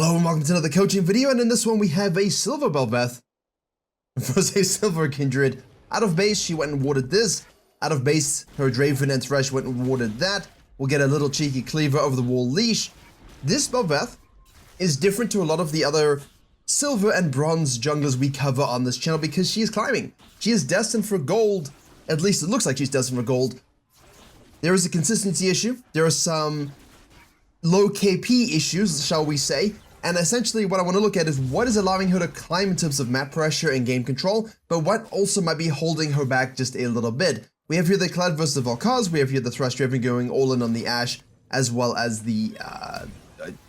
Hello and welcome to another coaching video, and in this one we have a silver Bel'Veth versus a silver Kindred. Out of base, she went and warded this. Out of base, her Draven and Thresh went and warded that. We'll get a little cheeky cleaver over the wall leash. This Bel'Veth is different to a lot of the other silver and bronze junglers we cover on this channel because she is climbing. She is destined for gold. At least it looks like she's destined for gold. There is a consistency issue. There are some low KP issues, shall we say, and essentially what I want to look at is what is allowing her to climb in terms of map pressure and game control, but what also might be holding her back just a little bit. We have here the Clad versus the Volkaz, we have here the Thresh Draven going all in on the Ashe, as well as the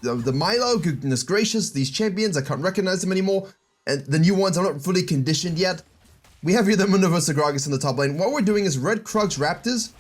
Milo. Goodness gracious, these champions, I can't recognize them anymore, and the new ones are not fully conditioned yet. We have here the Mundo versus Gragas in the top lane. What we're doing is red Krugs Raptors.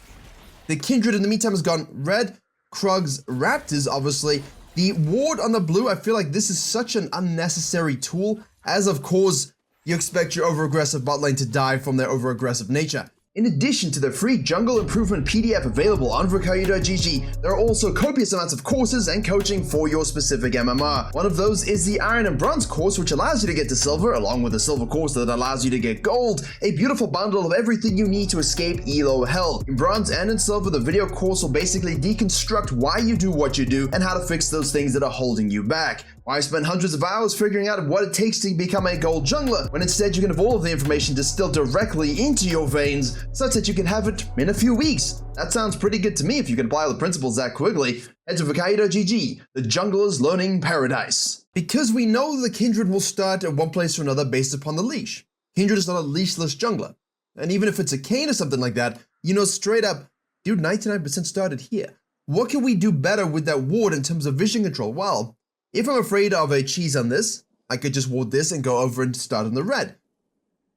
The Kindred in the meantime has gone red Krugs Raptors, obviously. The ward on the blue, I feel like this is such an unnecessary tool, as of course you expect your over-aggressive bot lane to die from their over-aggressive nature. In addition to the free jungle improvement PDF available on Virkayu.gg, there are also copious amounts of courses and coaching for your specific MMR. One of those is the Iron and Bronze course, which allows you to get to Silver, along with a Silver course that allows you to get Gold, a beautiful bundle of everything you need to escape ELO hell. In Bronze and in Silver, the video course will basically deconstruct why you do what you do and how to fix those things that are holding you back. Why spend hundreds of hours figuring out what it takes to become a gold jungler, when instead you can have all of the information distilled directly into your veins, such that you can have it in a few weeks. That sounds pretty good to me if you can apply the principles that quickly. Head to Virkayu.gg, the jungler's learning paradise. Because we know the Kindred will start at one place or another based upon the leash. Kindred is not a leashless jungler. And even if it's a Kayn or something like that, you know straight up, dude, 99% started here. What can we do better with that ward in terms of vision control? Well, if I'm afraid of a cheese on this, I could just ward this and go over and start on the red.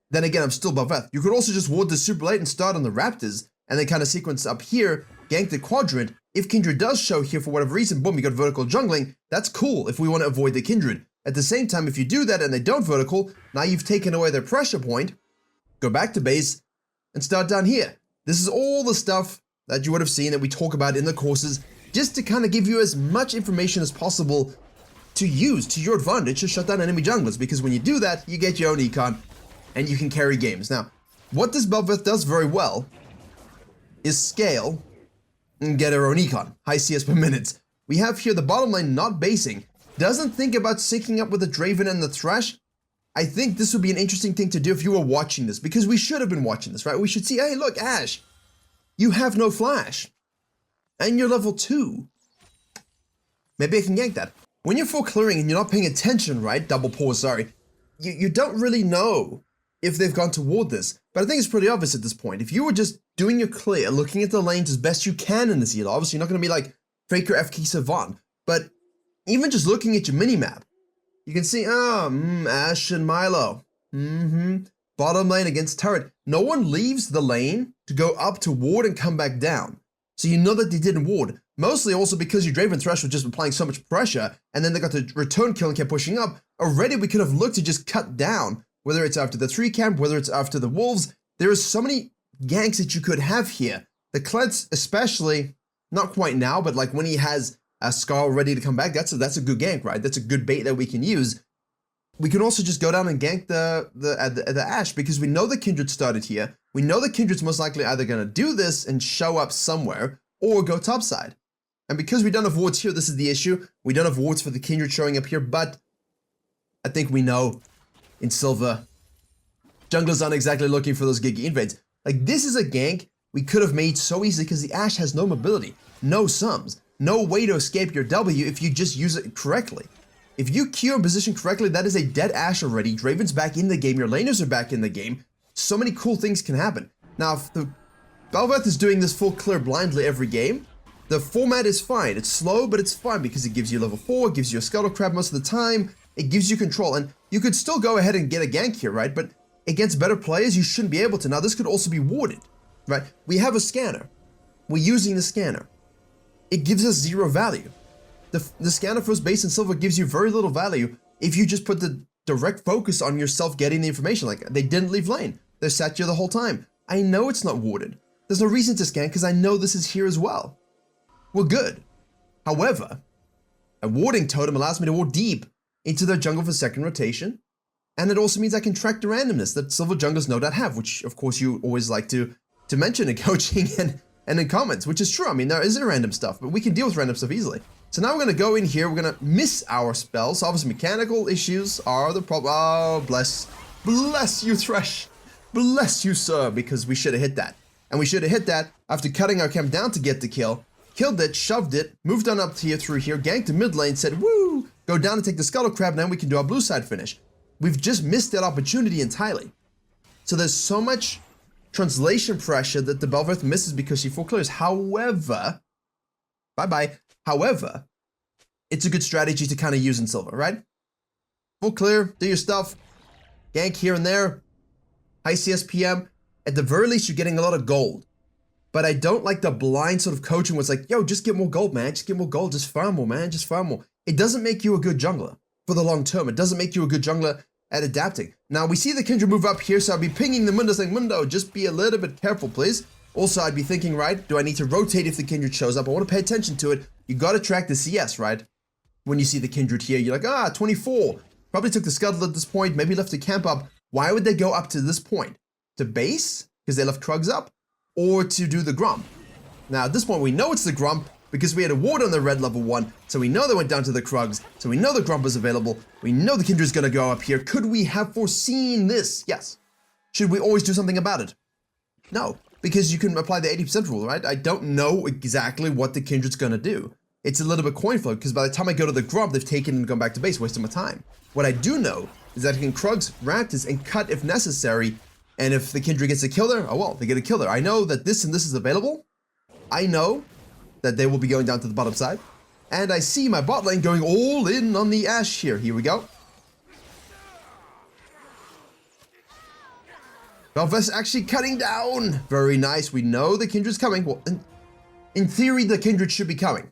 Then again, I'm still Bel'Veth. You could also just ward the super late and start on the Raptors, and then kind of sequence up here, gank the quadrant. If Kindred does show here for whatever reason, boom, you got vertical jungling, that's cool if we want to avoid the Kindred. At the same time, if you do that and they don't vertical, now you've taken away their pressure point, go back to base, and start down here. This is all the stuff that you would have seen that we talk about in the courses, just to kind of give you as much information as possible to use to your advantage to shut down enemy junglers, because when you do that, you get your own econ, and you can carry games. Now, what this Bel'Veth does very well is scale and get her own econ, high CS per minute. We have here the bottom lane not basing, doesn't think about syncing up with the Draven and the Thresh. I think this would be an interesting thing to do if you were watching this, because we should have been watching this, right? We should see, hey, look, Ashe, you have no flash, and you're level 2. Maybe I can gank that. When you're full clearing and you're not paying attention, right? Double pause, sorry. You don't really know if they've gone toward this. But I think it's pretty obvious at this point. If you were just doing your clear, looking at the lanes as best you can in this ELO, obviously you're not going to be like Faker FK Savant, but even just looking at your mini-map, you can see, Ashe and Milo. Bottom lane against turret. No one leaves the lane to go up to ward and come back down. So you know that they didn't ward. Mostly also because your Draven Thresh was just applying so much pressure, and then they got the return kill and kept pushing up. Already we could have looked to just cut down, whether it's after the 3 camp, whether it's after the wolves. There is so many ganks that you could have here. The Kleds especially, not quite now, but like when he has a Scar ready to come back, that's a good gank, right? That's a good bait that we can use. We can also just go down and gank the Ashe, because we know the Kindred started here. We know the Kindred's most likely either going to do this and show up somewhere, or go topside. And because we don't have wards here, this is the issue. We don't have wards for the Kindred showing up here, but I think we know in Silver, junglers aren't exactly looking for those giga invades. Like, this is a gank we could have made so easily because the Ashe has no mobility, no sums, no way to escape your W if you just use it correctly. If you Q and position correctly, that is a dead Ashe already. Draven's back in the game, your laners are back in the game. So many cool things can happen. Now, if the Bel'Veth is doing this full clear blindly every game, the format is fine. It's slow, but it's fine because it gives you level 4, it gives you a Scuttle Crab most of the time, it gives you control, and you could still go ahead and get a gank here, right? But against better players, you shouldn't be able to. Now, this could also be warded, right? We have a scanner. We're using the scanner. It gives us 0 value. The scanner first base in Silver gives you very little value if you just put the direct focus on yourself getting the information. Like, they didn't leave lane. They sat here the whole time. I know it's not warded. There's no reason to scan because I know this is here as well. We're good. However, A warding totem allows me to ward deep into their jungle for second rotation. And it also means I can track the randomness that silver junglers no doubt have, which of course you always like to mention in coaching and in comments, which is true. I mean, there is random stuff, but we can deal with random stuff easily. So now we're going to go in here, we're going to miss our spells. So obviously mechanical issues are the problem. Oh, bless you, Thresh. Bless you, sir, because we should have hit that. And we should have hit that after cutting our camp down to get the kill. Killed it, shoved it, moved on up here through here, ganked the mid lane, said, woo, go down and take the Scuttle Crab, now we can do our blue side finish. We've just missed that opportunity entirely. So there's so much translation pressure that the Bel'Veth misses because she full clears. However, However, it's a good strategy to kind of use in silver, right? Full clear, do your stuff, gank here and there, high CSPM. At the very least, you're getting a lot of gold. But I don't like the blind sort of coaching where it's like, yo, just get more gold, man. Just get more gold. Just farm more, man. Just farm more. It doesn't make you a good jungler for the long term. It doesn't make you a good jungler at adapting. Now, we see the Kindred move up here, so I'll be pinging the Mundo saying, Mundo, just be a little bit careful, please. Also, I'd be thinking, right, do I need to rotate if the Kindred shows up? I want to pay attention to it. You got to track the CS, right? When you see the Kindred here, you're like, 24. Probably took the Scuttle at this point, maybe left the camp up. Why would they go up to this point? To base? Because they left Krugs up? Or to do the Grump? Now, at this point, we know it's the Grump because we had a ward on the red level 1, so we know they went down to the Krugs, so we know the Grump is available, we know the Kindred's gonna go up here. Could we have foreseen this? Yes. Should we always do something about it? No, because you can apply the 80% rule, right? I don't know exactly what the Kindred's gonna do. It's a little bit coin flip, because by the time I go to the Grump, they've taken and gone back to base, wasting my time. What I do know is that I can Krugs, Raptors, and cut if necessary, and if the Kindred gets a kill there, oh well, they get a kill there. I know that this and this is available. I know that they will be going down to the bottom side. And I see my bot lane going all in on the Ashe here. Here we go. Bel'Veth actually cutting down. Very nice. We know the Kindred's coming. Well, in theory, the Kindred should be coming.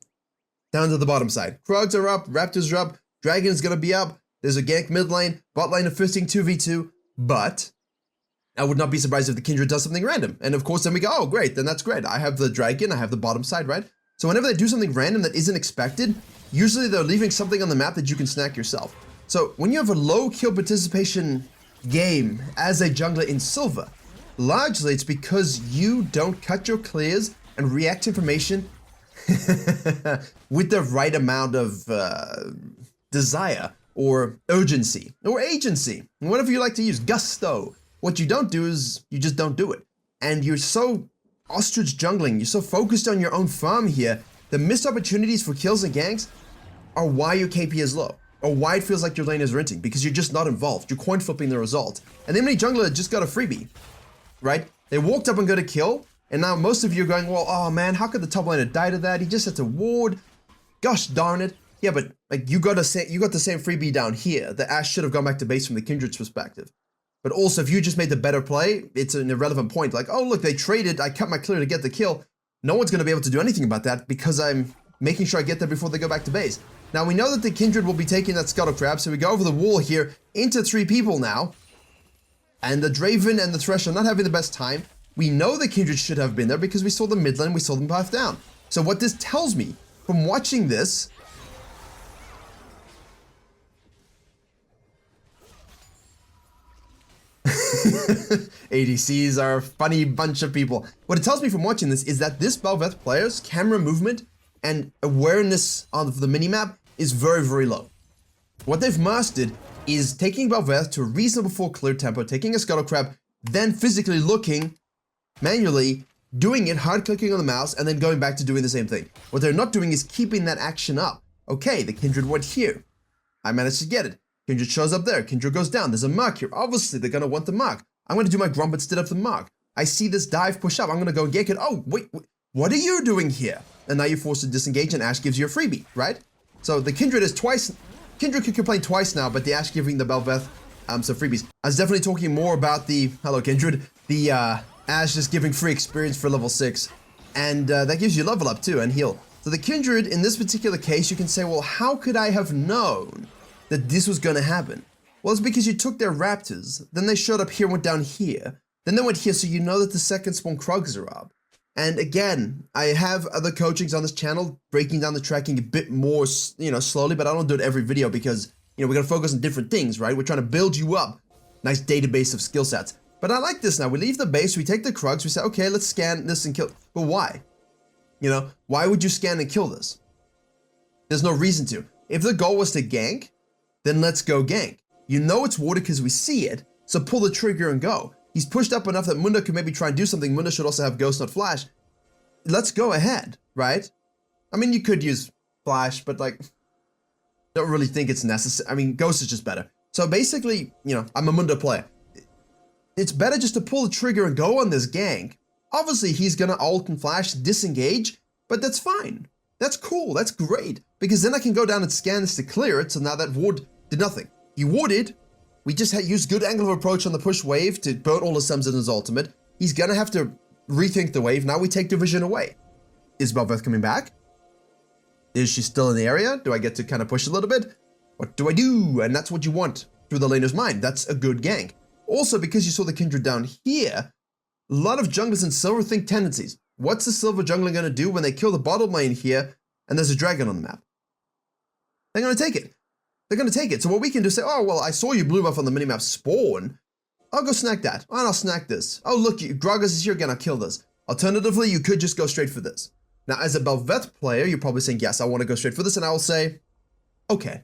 Down to the bottom side. Krugs are up. Raptors are up. Dragon is going to be up. There's a gank mid lane. Bot lane of fisting 2v2. But I would not be surprised if the Kindred does something random. And of course, then we go, oh, great, then that's great. I have the Dragon, I have the bottom side, right? So whenever they do something random that isn't expected, usually they're leaving something on the map that you can snack yourself. So when you have a low kill participation game as a jungler in silver, largely it's because you don't cut your clears and react to information with the right amount of desire or urgency or agency, whatever you like to use, gusto. What you don't do is you just don't do it. And you're so ostrich jungling, you're so focused on your own farm here, the missed opportunities for kills and ganks are why your KP is low, or why it feels like your lane is renting, because you're just not involved. You're coin flipping the result. And then many jungler just got a freebie, right? They walked up and got a kill, and now most of you are going, well, oh man, how could the top laner die to that? He just had to ward. Gosh darn it. Yeah, but like you got the same freebie down here. The Ashe should have gone back to base from the Kindred's perspective. But also, if you just made the better play, it's an irrelevant point. Like, oh, look, they traded. I cut my clear to get the kill. No one's going to be able to do anything about that because I'm making sure I get there before they go back to base. Now, we know that the Kindred will be taking that Scuttle Crab, so we go over the wall here into 3 people now. And the Draven and the Thresh are not having the best time. We know the Kindred should have been there because we saw the mid lane, we saw them path down. So what this tells me from watching this ADCs are a funny bunch of people. What it tells me from watching this is that this Bel'Veth player's camera movement and awareness of the minimap is very, very low. What they've mastered is taking Bel'Veth to a reasonable full clear tempo, taking a Scuttle Crab, then physically looking, manually, doing it, hard clicking on the mouse, and then going back to doing the same thing. What they're not doing is keeping that action up. Okay, the Kindred went here. I managed to get it. Kindred shows up there. Kindred goes down. There's a mark here. Obviously, they're going to want the mark. I'm going to do my Grump instead of the mark. I see this dive push up. I'm going to go gank it. Oh, wait, what are you doing here? And now you're forced to disengage and Ashe gives you a freebie, right? So the Kindred is twice. Kindred can complain twice now, but the Ashe giving the Bel'Veth some freebies. I was definitely talking more about the, hello Kindred, the Ashe just giving free experience for level 6. And that gives you level up too and heal. So the Kindred, in this particular case, you can say, well, how could I have known that this was going to happen? Well, it's because you took their Raptors, then they showed up here, went down here, then they went here, so you know that the second spawn Krugs are up. And again, I have other coachings on this channel breaking down the tracking a bit more, slowly, but I don't do it every video because, we're going to focus on different things, right? We're trying to build you up. Nice database of skill sets. But I like this now. We leave the base, we take the Krugs, we say, okay, let's scan this and kill. But why? Why would you scan and kill this? There's no reason to. If the goal was to gank, then let's go gank. It's warded because we see it, so pull the trigger and go. He's pushed up enough that Mundo can maybe try and do something. Mundo should also have Ghost, not Flash. Let's go ahead, right? I mean, you could use Flash, but don't really think it's necessary. I mean, Ghost is just better. So basically, I'm a Mundo player. It's better just to pull the trigger and go on this gank. Obviously, he's gonna ult and flash, disengage, but that's fine. That's cool, that's great. Because then I can go down and scan this to clear it, so now that ward did nothing. He warded, we just used good angle of approach on the push wave to burn all his summons in his ultimate. He's gonna have to rethink the wave, now we take division away. Is Bel'Veth coming back? Is she still in the area? Do I get to kind of push a little bit? What do I do? And that's what you want through the laner's mind. That's a good gank. Also, because you saw the Kindred down here, a lot of junglers in silver think tendencies. What's the silver jungler going to do when they kill the bottom lane here and there's a dragon on the map? They're going to take it. They're going to take it. So what we can do is say, oh, well, I saw you blue buff on the minimap spawn. I'll go snack that. And I'll snack this. Oh, look, Gragas is here again. I'll kill this. Alternatively, you could just go straight for this. Now, as a Bel'Veth player, you're probably saying, yes, I want to go straight for this. And I will say, okay,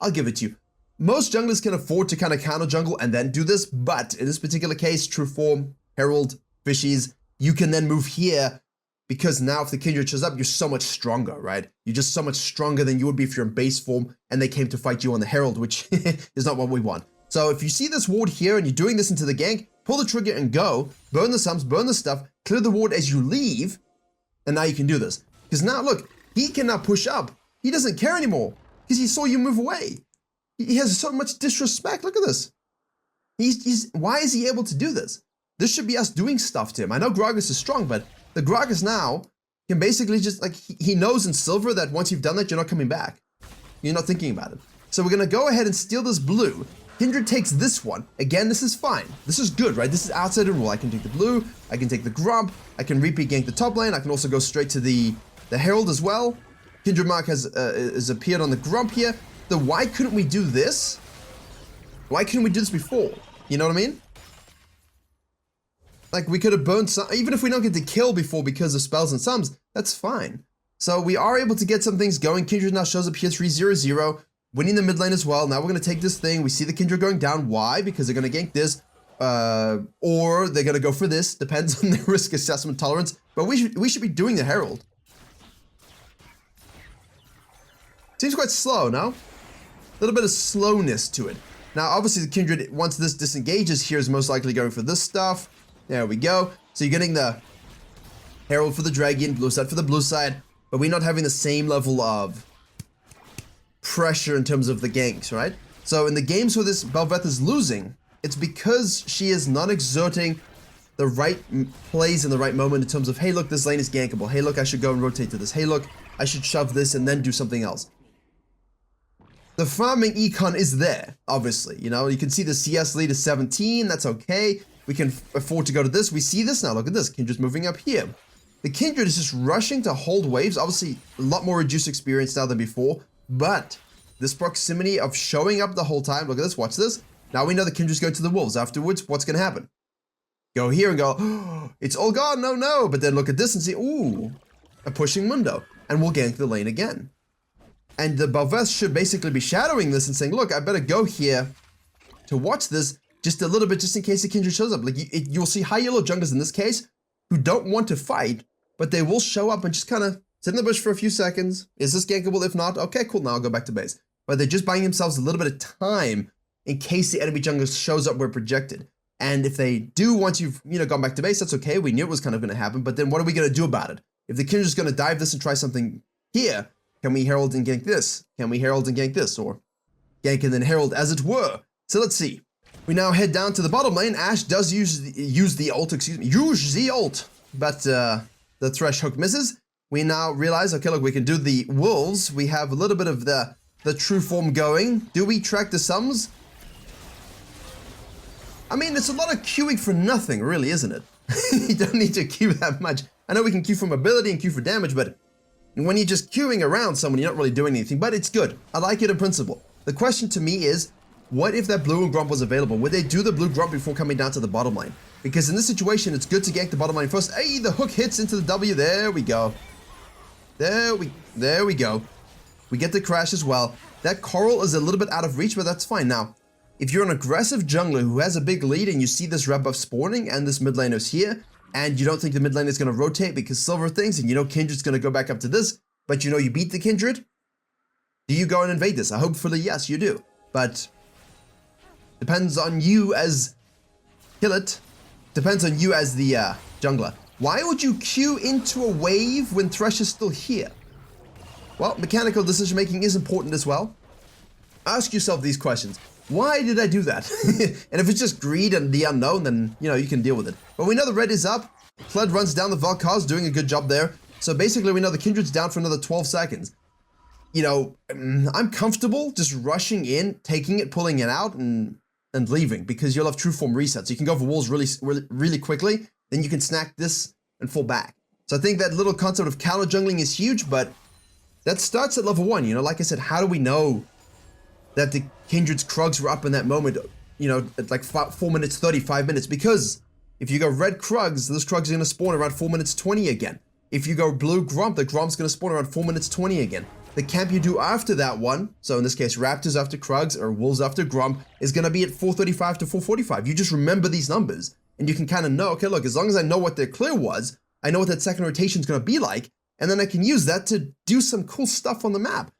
I'll give it to you. Most junglers can afford to kind of counter jungle and then do this, but in this particular case, True Form, Herald, Fishies, you can then move here because now if the Kindred shows up, you're so much stronger, right? You're just so much stronger than you would be if you're in base form and they came to fight you on the Herald, which is not what we want. So if you see this ward here and you're doing this into the gank, pull the trigger and go, burn the sums, burn the stuff, clear the ward as you leave, and now you can do this. Because now, look, he can now push up. He doesn't care anymore because he saw you move away. He has so much disrespect. Look at this. Why is he able to do this? This should be us doing stuff to him. I know Gragas is strong, but the Gragas now can basically just, he knows in silver that once you've done that, you're not coming back. You're not thinking about it. So we're going to go ahead and steal this blue. Kindred takes this one. Again, this is fine. This is good, right? This is outside the rule. I can take the blue. I can take the Grump. I can repeat gank the top lane. I can also go straight to the Herald as well. Kindred Mark has appeared on the Grump here. So why couldn't we do this? Why couldn't we do this before? You know what I mean? We could have burned some, even if we don't get to kill before because of spells and sums, that's fine. So we are able to get some things going. Kindred now shows up here 3-0-0, winning the mid lane as well. Now we're going to take this thing. We see the Kindred going down. Why? Because they're going to gank this, or they're going to go for this. Depends on their risk assessment tolerance. But we should be doing the Herald. Seems quite slow, no? A little bit of slowness to it. Now, obviously, the Kindred, once this disengages here, is most likely going for this stuff. There we go. So you're getting the Herald for the Dragon, blue side for the blue side, but we're not having the same level of pressure in terms of the ganks, right? So in the games where this Bel'Veth is losing, it's because she is not exerting the right plays in the right moment in terms of, hey, look, this lane is gankable. Hey, look, I should go and rotate to this. Hey, look, I should shove this and then do something else. The farming econ is there, obviously. You can see the CS lead is 17. That's okay. We can afford to go to this. We see this now. Look at this. Kindred's moving up here. The Kindred is just rushing to hold waves. Obviously, a lot more reduced experience now than before. But this proximity of showing up the whole time. Look at this. Watch this. Now we know the Kindred's going to the wolves. Afterwards, what's going to happen? Go here and go, oh, it's all gone. No, no. But then look at this and see, ooh, a pushing Mundo. And we'll gank the lane again. And the Bel'Veth should basically be shadowing this and saying, look, I better go here to watch this just a little bit, just in case the Kindred shows up. You'll see high yellow junglers in this case who don't want to fight, but they will show up and just kind of sit in the bush for a few seconds. Is this gankable? If not, okay, cool, now I'll go back to base. But they're just buying themselves a little bit of time in case the enemy jungler shows up where projected. And if they do, once you've gone back to base, that's okay. We knew it was kind of going to happen, but then what are we going to do about it? If the Kindred's going to dive this and try something here, can we Herald and gank this? Can we Herald and gank this? Or gank and then Herald, as it were. So let's see. We now head down to the bottom lane. Ashe does use the ult, but the Thresh hook misses. We now realize, okay, look, we can do the wolves. We have a little bit of the true form going. Do we track the sums? I mean, it's a lot of queuing for nothing, really, isn't it? You don't need to queue that much. I know we can queue for mobility and queue for damage, but when you're just queuing around someone, you're not really doing anything, but it's good. I like it in principle. The question to me is, what if that blue Gromp was available? Would they do the blue Gromp before coming down to the bottom lane? Because in this situation, it's good to gank the bottom lane first. Hey, the hook hits into the W. There we go. There we go. We get the crash as well. That coral is a little bit out of reach, but that's fine. Now, if you're an aggressive jungler who has a big lead and you see this red buff spawning and this mid laner's here, and you don't think the mid lane is going to rotate because silver things, and you know Kindred's going to go back up to this, but you know you beat the Kindred, do you go and invade this? Hopefully, yes, you do. But depends on you as depends on you as the jungler. Why would you queue into a wave when Thresh is still here? Well, mechanical decision making is important as well. Ask yourself these questions. Why did I do that? And if it's just greed and the unknown, then, you know, you can deal with it. But we know the red is up. Flood runs down, the Valkar's doing a good job there. So basically, we know the Kindred's down for another 12 seconds. You know, I'm comfortable just rushing in, taking it, pulling it out, and leaving, because you'll have true form resets. You can go for walls really quickly, then you can snack this and fall back. So I think that little concept of counter jungling is huge, but that starts at level 1. You know, like I said, how do we know that the Kindred's Krugs were up in that moment, you know, at like 4 minutes 30, 5 minutes? Because if you go red Krugs, those Krugs are going to spawn around 4 minutes 20 again. If you go blue Gromp, the Gromp's going to spawn around 4 minutes 20 again. The camp you do after that one, so in this case, Raptors after Krugs or Wolves after Gromp, is going to be at 435 to 445. You just remember these numbers, and you can kind of know, okay, look, as long as I know what their clear was, I know what that second rotation is going to be like, and then I can use that to do some cool stuff on the map.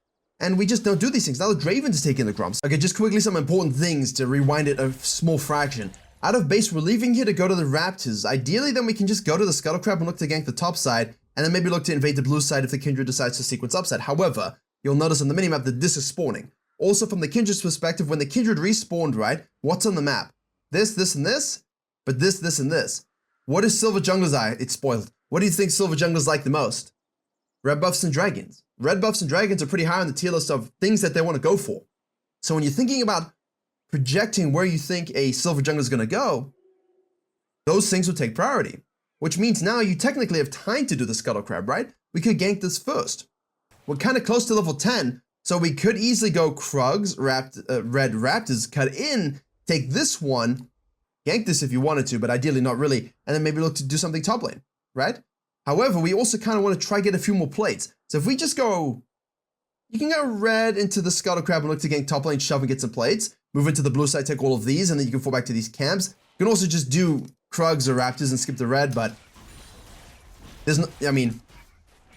And we just don't do these things. Now the Draven is taking the Gromps. Okay, just quickly some important things to rewind it a small fraction. Out of base, we're leaving here to go to the Raptors. Ideally, then we can just go to the Scuttle Crab and look to gank the top side, and then maybe look to invade the blue side if the Kindred decides to sequence upside. However, you'll notice on the minimap that this is spawning. Also, from the Kindred's perspective, when the Kindred respawned, right, what's on the map? This, and this, but this, and this. What is Silver Jungler's eye? It's spoiled. What do you think Silver Junglers like the most? Red buffs and dragons. Red buffs and dragons are pretty high on the tier list of things that they want to go for. So when you're thinking about projecting where you think a Silver Jungler is going to go, those things will take priority. Which means now you technically have time to do the Scuttle Crab, right? We could gank this first. We're kind of close to level 10, so we could easily go Krugs, red Raptors, cut in, take this one, gank this if you wanted to, but ideally not really, and then maybe look to do something top lane, right? However, we also kind of want to try get a few more plates. So if we just go, you can go red into the Scuttle Crab and look to gank top lane, shove and get some plates, move into the blue side, take all of these, and then you can fall back to these camps. You can also just do Krugs or Raptors and skip the red, but there's no, I mean,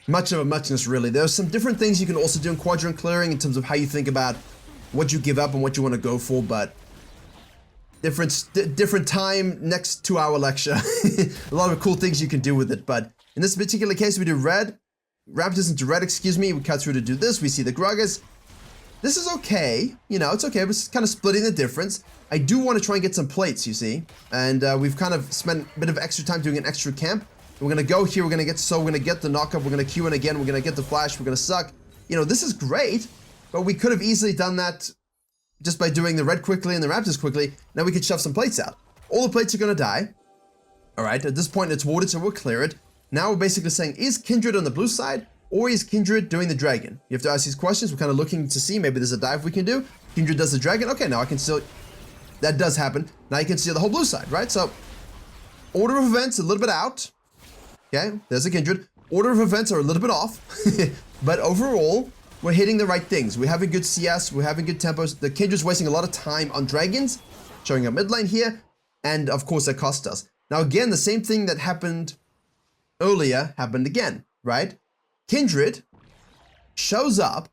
much of a muchness really. There's some different things you can also do in quadrant clearing in terms of how you think about what you give up and what you want to go for, but different time, next 2-hour lecture. A lot of cool things you can do with it, but in this particular case, we do red, Raptors into red, excuse me, we cut through to do this, we see the Gragas. This is okay, you know, it's okay, but it's kind of splitting the difference. I do want to try and get some plates, you see, and we've kind of spent a bit of extra time doing an extra camp. We're going to go here, we're going to get the knockup, we're going to queue in again, we're going to get the flash, we're going to suck. You know, this is great, but we could have easily done that just by doing the red quickly and the Raptors quickly. Now we could shove some plates out. All the plates are going to die. All right, at this point it's warded, so we'll clear it. Now we're basically saying, is Kindred on the blue side, or is Kindred doing the dragon? You have to ask these questions. We're kind of looking to see, maybe there's a dive we can do. Kindred does the dragon. Okay, now I can still, that does happen. Now you can see the whole blue side, right? So, order of events a little bit out. Okay, there's a Kindred. Order of events are a little bit off, but overall, we're hitting the right things. We're having good CS, we're having good tempos. The Kindred's wasting a lot of time on dragons, showing up mid lane here, and of course that cost us. Now again, the same thing that happened earlier happened again, right? Kindred shows up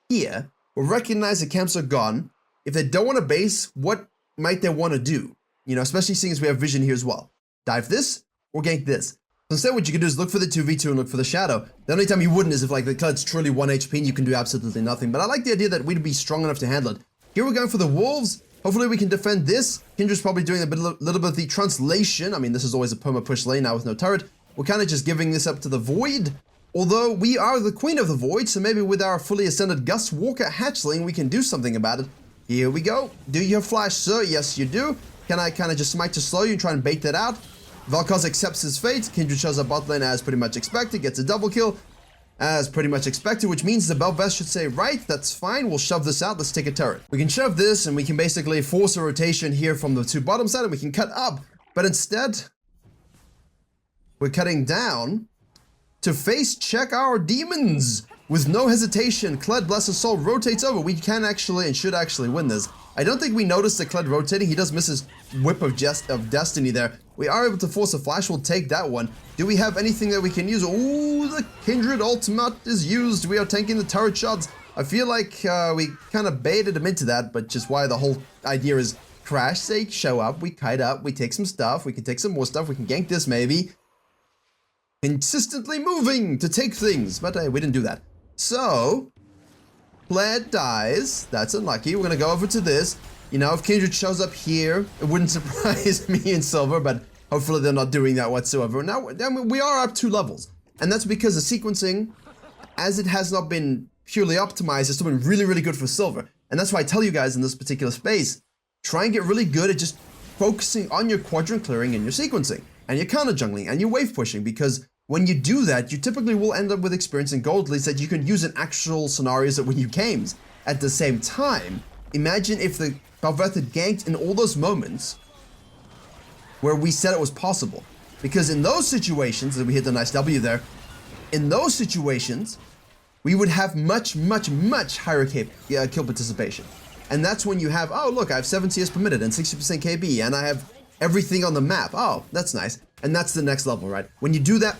here, will recognize the camps are gone. If they don't want to base, what might they want to do? You know, especially seeing as we have vision here as well. Dive this, or gank this. So instead what you can do is look for the 2v2 and look for the shadow. The only time you wouldn't is if like the card's truly 1 HP and you can do absolutely nothing. But I like the idea that we'd be strong enough to handle it. Here we're going for the wolves. Hopefully we can defend this. Kindred's probably doing a little bit of the translation. I mean, this is always a perma push lane now with no turret. We're kind of just giving this up to the void. Although we are the queen of the void, so maybe with our fully ascended Gus Walker hatchling, we can do something about it. Here we go. Do you have flash, sir? Yes, you do. Can I kind of just smite to slow you and try and bait that out? Vel'Koz accepts his fate. Kindred shows up bot lane as pretty much expected, gets a double kill as pretty much expected, which means the Bel'Veth should say, right, that's fine, we'll shove this out, let's take a turret. We can shove this and we can basically force a rotation here from the two bottom side and we can cut up, but instead, we're cutting down to face check our demons. With no hesitation, Kled Blessed Soul rotates over. We can actually and should actually win this. I don't think we noticed the Kled rotating. He does miss his whip of destiny there. We are able to force a flash. We'll take that one. Do we have anything that we can use? Ooh, the Kindred ultimate is used. We are tanking the turret shots. I feel like we kind of baited him into that, but just why the whole idea is crash, say, show up, we kite up, we take some stuff, we can take some more stuff, we can gank this maybe. Consistently moving to take things, but we didn't do that. So, Kled dies. That's unlucky. We're going to go over to this. You know, if Kindred shows up here, it wouldn't surprise me in silver, but hopefully they're not doing that whatsoever. Now, I mean, we are up 2 levels, and that's because the sequencing, as it has not been purely optimized, has still been really, really good for silver. And that's why I tell you guys in this particular space, try and get really good at just focusing on your quadrant clearing and your sequencing, and your counter jungling, and your wave pushing, because when you do that, you typically will end up with experience in gold leads that you can use in actual scenarios that win you games. At the same time, imagine if the Bel'Veth had ganked in all those moments where we said it was possible. Because in those situations, and we hit the nice W there, in those situations, we would have much, much, much higher kill participation. And that's when you have, oh look, I have 7 CS per minute and 60% KB, and I have everything on the map. Oh, that's nice. And that's the next level, right? When you do that,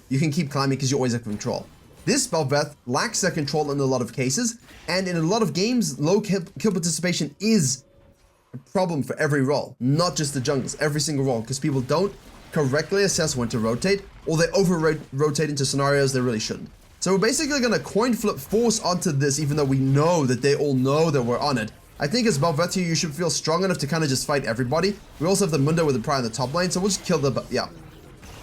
you can keep climbing because you always have control. This Bel'Veth lacks that control in a lot of cases, and in a lot of games, low kill participation is a problem for every role, not just the jungles, every single role, because people don't correctly assess when to rotate, or they over-rotate into scenarios they really shouldn't. So we're basically going to coin flip force onto this, even though we know that they all know that we're on it. I think as Bel'Veth here, you should feel strong enough to kind of just fight everybody. We also have the Mundo with the Pride in the top lane, so we'll just kill the... yeah.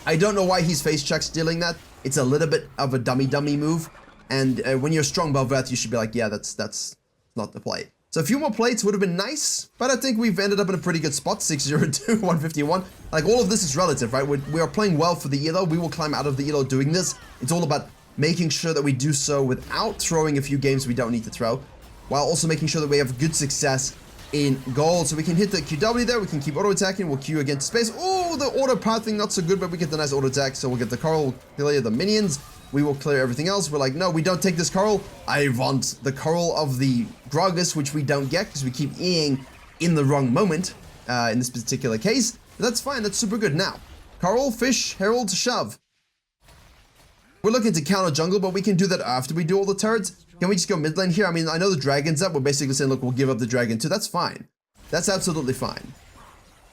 I don't know why he's face check stealing that. It's a little bit of a dummy move. And when you're strong Bel'Veth, you should be like, yeah, that's not the play. So a few more plates would have been nice, but I think we've ended up in a pretty good spot. 602, 151. Like, all of this is relative, right? We are playing well for the elo. We will climb out of the elo doing this. It's all about making sure that we do so without throwing a few games we don't need to throw, while also making sure that we have good success in gold. So we can hit the QW there, we can keep auto-attacking, we'll Q against space. Oh, the auto-pathing, not so good, but we get the nice auto-attack, so we'll get the coral, we'll clear the minions, we will clear everything else. We're like, no, we don't take this coral. I want the coral of the Gragas, which we don't get, because we keep Eing in the wrong moment, in this particular case. But that's fine, that's super good. Now, coral, fish, herald, shove. We're looking to counter jungle, but we can do that after we do all the turrets. Can we just go mid lane here? I mean, I know the dragon's up. We're basically saying, look, we'll give up the dragon too. That's fine. That's absolutely fine.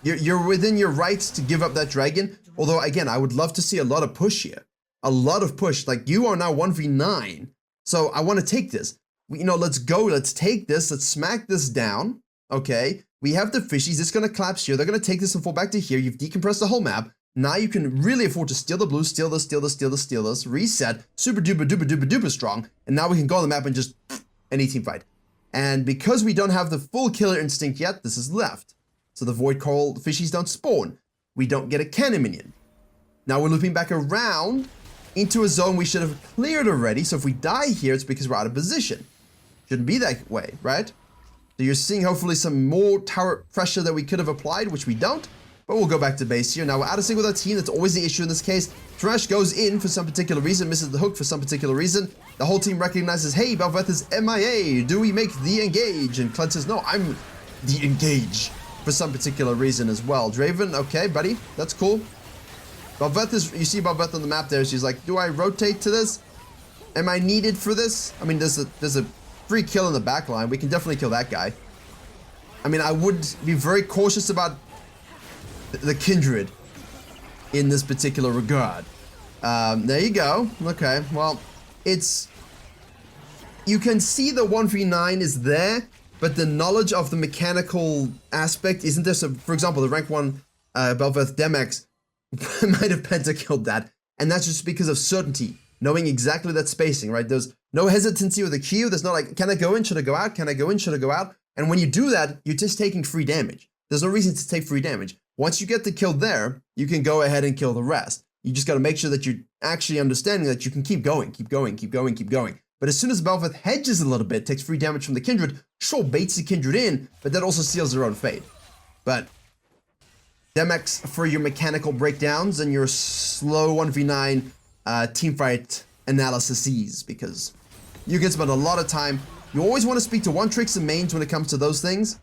You're within your rights to give up that dragon. Although, again, I would love to see a lot of push here. A lot of push. Like, you are now 1v9. So I want to take this. You know, let's go. Let's take this. Let's smack this down. Okay. We have the fishies. It's going to collapse here. They're going to take this and fall back to here. You've decompressed the whole map. Now you can really afford to steal the blue, steal this, steal this, steal this, steal this, reset, super duper duper duper duper strong, and now we can go on the map and just any team fight. And because we don't have the full killer instinct yet, this is left. So the void coral fishies don't spawn. We don't get a cannon minion. Now we're looping back around into a zone we should have cleared already, so if we die here, it's because we're out of position. Shouldn't be that way, right? So you're seeing hopefully some more tower pressure that we could have applied, which we don't. But we'll go back to base here. Now we're out of sync with our team. That's always the issue in this case. Thresh goes in for some particular reason, misses the hook for some particular reason. The whole team recognizes, hey, Bel'Veth is MIA. Do we make the engage? And Kled says, no, I'm the engage for some particular reason as well. Draven, okay, buddy, that's cool. Bel'Veth is, you see Bel'Veth on the map there. She's like, do I rotate to this? Am I needed for this? I mean, there's a free kill in the back line. We can definitely kill that guy. I mean, I would be very cautious about the Kindred in this particular regard. There you go. Okay, well, it's... You can see the 1v9 is there, but the knowledge of the mechanical aspect isn't there. So, for example, the rank 1 Bel'Veth Demex might have pentakilled that, and that's just because of certainty, knowing exactly that spacing, right? There's no hesitancy with the Q. There's not like, can I go in? Should I go out? Can I go in? Should I go out? And when you do that, you're just taking free damage. There's no reason to take free damage. Once you get the kill there, you can go ahead and kill the rest. You just got to make sure that you're actually understanding that you can keep going, keep going, keep going, keep going. But as soon as Bel'Veth hedges a little bit, takes free damage from the Kindred, sure, baits the Kindred in, but that also seals their own fate. But Demex for your mechanical breakdowns and your slow 1v9 teamfight analyses, because you can spend a lot of time. You always want to speak to one tricks and mains when it comes to those things.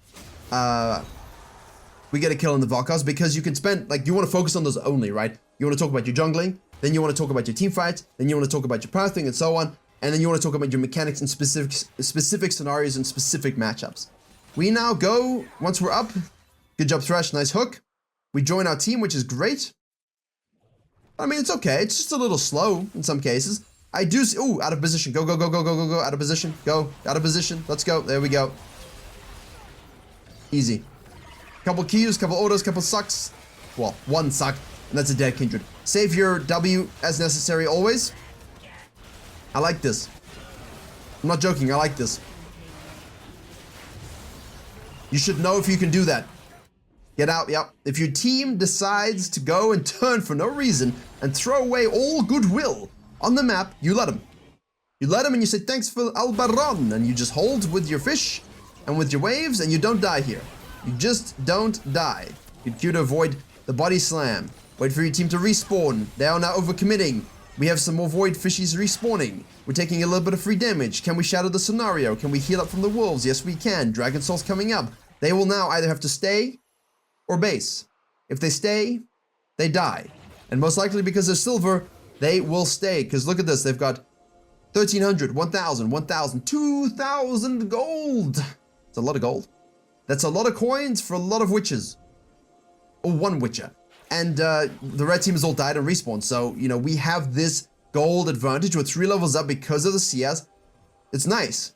We get a kill in the Valkars because you can spend, like, you want to focus on those only, right? You want to talk about your jungling, then you want to talk about your team fights, then you want to talk about your pathing and so on, and then you want to talk about your mechanics in specific scenarios and specific matchups. We now go, once we're up, good job Thresh, nice hook. We join our team, which is great. I mean, it's okay, it's just a little slow in some cases. I do see, ooh, out of position, go, go, go, go, go, go, go, out of position, go, out of position, let's go, there we go. Easy. Couple Qs, couple autos, couple sucks. Well, one suck, and that's a dead Kindred. Save your W as necessary always. I like this. I'm not joking, I like this. You should know if you can do that. Get out, yep. If your team decides to go and turn for no reason and throw away all goodwill on the map, you let them. You let them and you say, thanks for Albaron, and you just hold with your fish and with your waves, and you don't die here. You just don't die. You Q to avoid the body slam. Wait for your team to respawn. They are now overcommitting. We have some more void fishies respawning. We're taking a little bit of free damage. Can we shadow the scenario? Can we heal up from the wolves? Yes, we can. Dragon Soul's coming up. They will now either have to stay or base. If they stay, they die. And most likely because they're silver, they will stay. Because look at this. They've got 1,300, 1,000, 1,000, 2,000 gold. It's a lot of gold. That's a lot of coins for a lot of witches. Or one witcher. And the red team has all died and respawned. So, you know, we have this gold advantage. We're 3 levels up because of the CS. It's nice.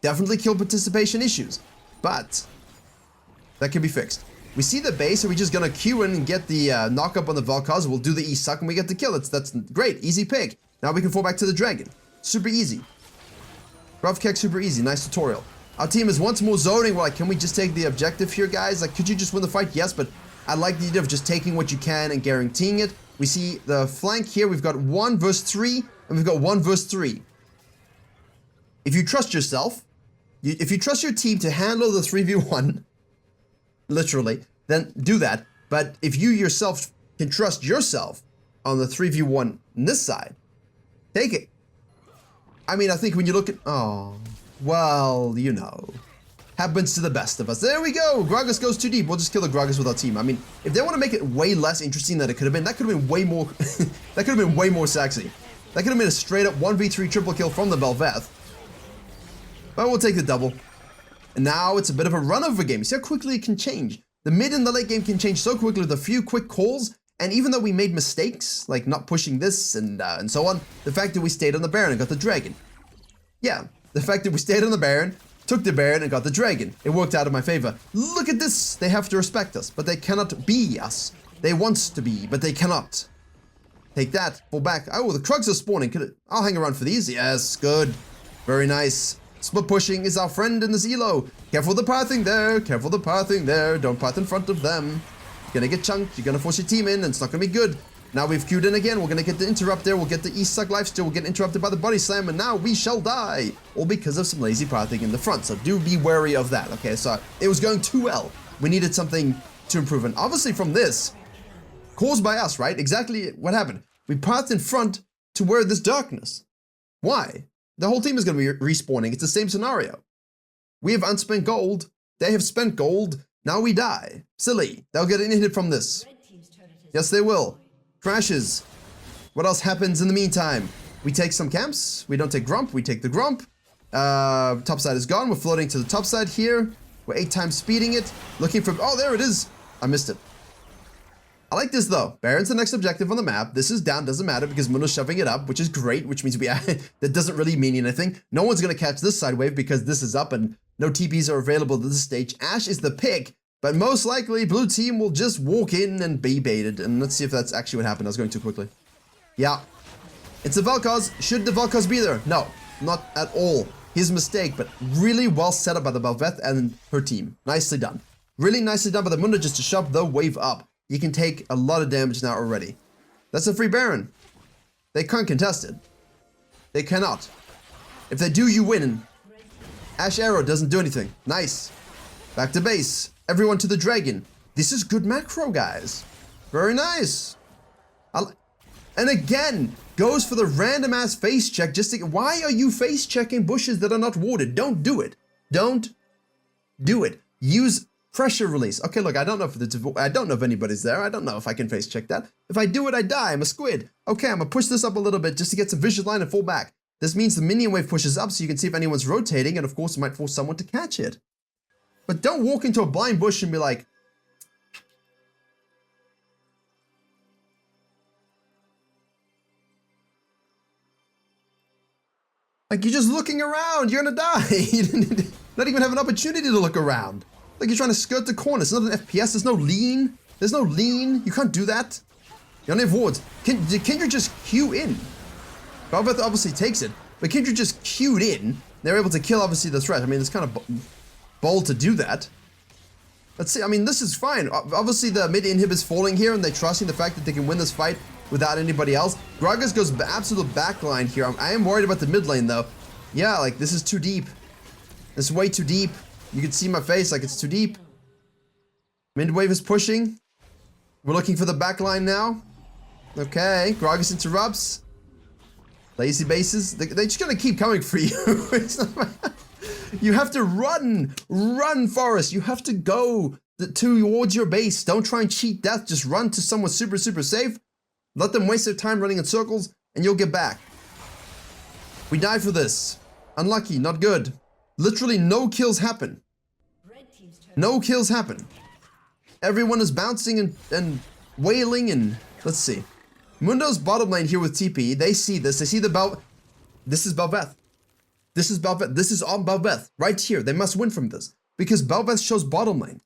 Definitely kill participation issues. But that can be fixed. We see the base, and we're just gonna queue in and get the knock up on the Valkars. We'll do the E-Suck and we get the kill. That's great. Easy pick. Now we can fall back to the dragon. Super easy. Rough kick, super easy. Nice tutorial. Our team is once more zoning. We're like, can we just take the objective here, guys? Like, could you just win the fight? Yes, but I like the idea of just taking what you can and guaranteeing it. We see the flank here. We've got 1 versus 3, and we've got 1 versus 3. If you trust yourself, if you trust your team to handle the 3v1, literally, then do that. But if you yourself can trust yourself on the 3v1 on this side, take it. I mean, I think when you look at, oh, well, you know, happens to the best of us. There we go. Gragas goes too deep. We'll just kill the Gragas with our team. I mean, if they want to make it way less interesting than it could have been, that could have been way more, that could have been way more sexy. That could have been a straight up 1v3 triple kill from the Bel'Veth. But we'll take the double. And now it's a bit of a run over game. See how quickly it can change. The mid and the late game can change so quickly with a few quick calls. And even though we made mistakes, like not pushing this and so on, the fact that we stayed on the Baron and got the dragon. Yeah, the fact that we stayed on the Baron, took the Baron and got the dragon. It worked out in my favor. Look at this. They have to respect us, but they cannot be us. They want to be, but they cannot. Take that. Fall back. Oh, the Krugs are spawning. I'll hang around for these. Yes, good. Very nice. Split pushing is our friend in this elo. Careful the pathing there. Careful the pathing there. Don't path in front of them. You're gonna get chunked. You're gonna force your team in, and it's not gonna be good. Now we've queued in again. We're gonna get the interrupt there. We'll get the E-Suck lifesteal. We'll get interrupted by the body slam, and now we shall die. All because of some lazy pathing in the front. So do be wary of that. Okay, so it was going too well. We needed something to improve. And obviously from this, caused by us, right? Exactly what happened. We pathed in front to where this darkness. Why? The whole team is going to be respawning. It's the same scenario. We have unspent gold. They have spent gold. Now we die. Silly. They'll get inhibited from this. Yes, they will. Crashes. What else happens in the meantime? We take some camps. We don't take Grump. We take the Grump. Top side is gone. We're floating to the top side here. We're 8 times speeding it. Looking for... Oh, there it is. I missed it. I like this though. Baron's the next objective on the map. This is down, doesn't matter because Muno's shoving it up, which is great, which means that doesn't really mean anything. No one's going to catch this side wave because this is up and no TPs are available at this stage. Ashe is the pick, but most likely blue team will just walk in and be baited. And let's see if that's actually what happened. I was going too quickly. Yeah. It's the Valkars. Should the Valkars be there? No, not at all. His mistake, but really well set up by the Bel'Veth and her team. Nicely done. Really nicely done by the Mundo just to shove the wave up. You can take a lot of damage now already. That's a free Baron. They can't contest it. They cannot. If they do, you win. Ash Arrow doesn't do anything. Nice. Back to base. Everyone to the dragon. This is good macro, guys. Very nice. And again, goes for the random ass face check just to, why are you face checking bushes that are not warded? Don't do it. Don't do it. Use pressure release. Okay, look, I don't know if anybody's there. I don't know if I can face check that. If I do it, I die. I'm a squid. Okay, I'm gonna push this up a little bit just to get some visual line and fall back. This means the minion wave pushes up so you can see if anyone's rotating, and of course it might force someone to catch it. But don't walk into a blind bush and be like, you're just looking around, you're gonna die. You didn't not even have an opportunity to look around. Like you're trying to skirt the corner. It's not an FPS, there's no lean. There's no lean, you can't do that. You only have wards. Did Kindred just queue in? Bel'Veth obviously takes it, but Kindred just queued in. They're able to kill obviously the threat. I mean, it's kind of bold to do that. Let's see, I mean, this is fine. Obviously the mid inhib's falling here and they're trusting the fact that they can win this fight without anybody else. Gragas goes absolute backline here. I am worried about the mid lane though. Yeah, like this is too deep. This is way too deep. You can see my face, like it's too deep. Mid wave is pushing. We're looking for the backline now. Okay, Gragas interrupts. Lazy bases. They're just gonna keep coming for you. You have to run, Forest. You have to go towards your base. Don't try and cheat death. Just run to someone super safe. Let them waste their time running in circles, and you'll get back. We die for this. Unlucky, not good. Literally no kills happen. No kills happen. Everyone is bouncing and wailing and let's see. Mundo's bottom lane here with TP. They see this. They see the This is Bel'Veth. This is Bel'Veth. This is on Bel'Veth. Right here. They must win from this. Because Bel'Veth shows bottom lane.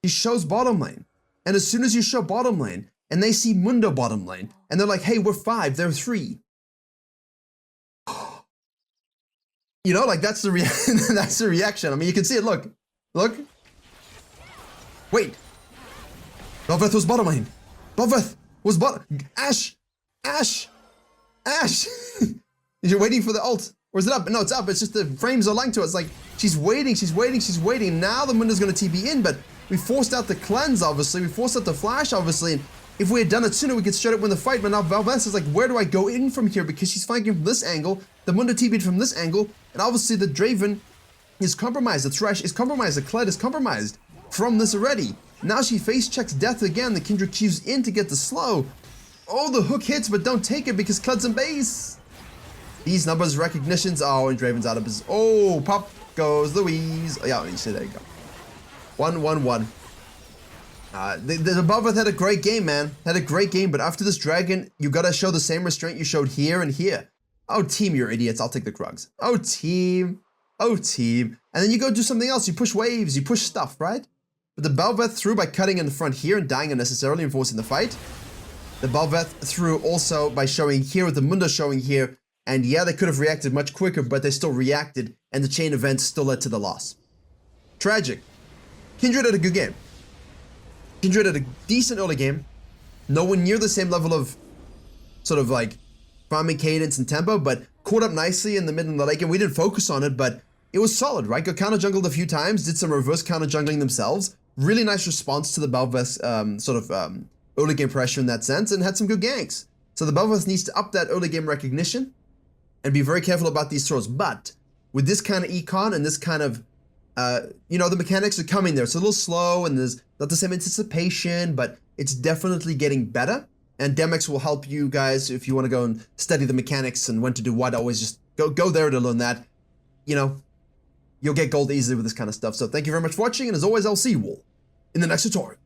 He shows bottom lane. And as soon as you show bottom lane, and they see Mundo bottom lane, and they're like, hey, we're 5, they're 3. You know, like that's the that's the reaction. I mean, you can see it. Look. Wait. Bel'Veth was bottom lane. Bel'Veth was bottom. Ash. You're waiting for the ult. Or is it up? No, it's up. It's just the frames are lying to us. Like, she's waiting. Now the Mundo's going to TP in, but we forced out the cleanse, obviously. We forced out the flash, obviously. And if we had done it sooner, we could straight up win the fight. But now Bel'Veth is like, where do I go in from here? Because she's fighting from this angle. The Mundo TP'd from this angle. And obviously the Draven is compromised. The Thresh is compromised. The Kled is compromised from this already. Now she face checks death again. The Kindred queues in to get the slow. Oh, the hook hits, but don't take it because Kled's in base. These numbers, recognitions. Oh, and Draven's out of his. Oh, pop goes Louise. Oh, yeah, you see, there you go. 1-1-1. The Bel'Veth had a great game, man. Had a great game, but after this dragon, you gotta show the same restraint you showed here and here. Oh, team, you're idiots. I'll take the Krugs. Oh, team. Oh, team. And then you go do something else. You push waves. You push stuff, right? But the Bel'Veth threw by cutting in the front here and dying unnecessarily and forcing the fight. The Bel'Veth threw also by showing here with the Mundo showing here. And yeah, they could have reacted much quicker, but they still reacted, and the chain event still led to the loss. Tragic. Kindred had a good game. Kindred had a decent early game. Nowhere near the same level of sort of like farming cadence and tempo, but caught up nicely in the mid and the late game. We didn't focus on it, but it was solid, right? Got counter jungled a few times, did some reverse counter jungling themselves. Really nice response to the Bel'Veth's early game pressure in that sense, and had some good ganks. So the Bel'Veth needs to up that early game recognition and be very careful about these throws. But with this kind of econ and this kind of, the mechanics are coming there. It's a little slow and there's not the same anticipation, but it's definitely getting better. And Demix will help you guys if you want to go and study the mechanics and when to do what. Always just go there to learn that. You know, you'll get gold easily with this kind of stuff. So thank you very much for watching, and as always, I'll see you all in the next tutorial.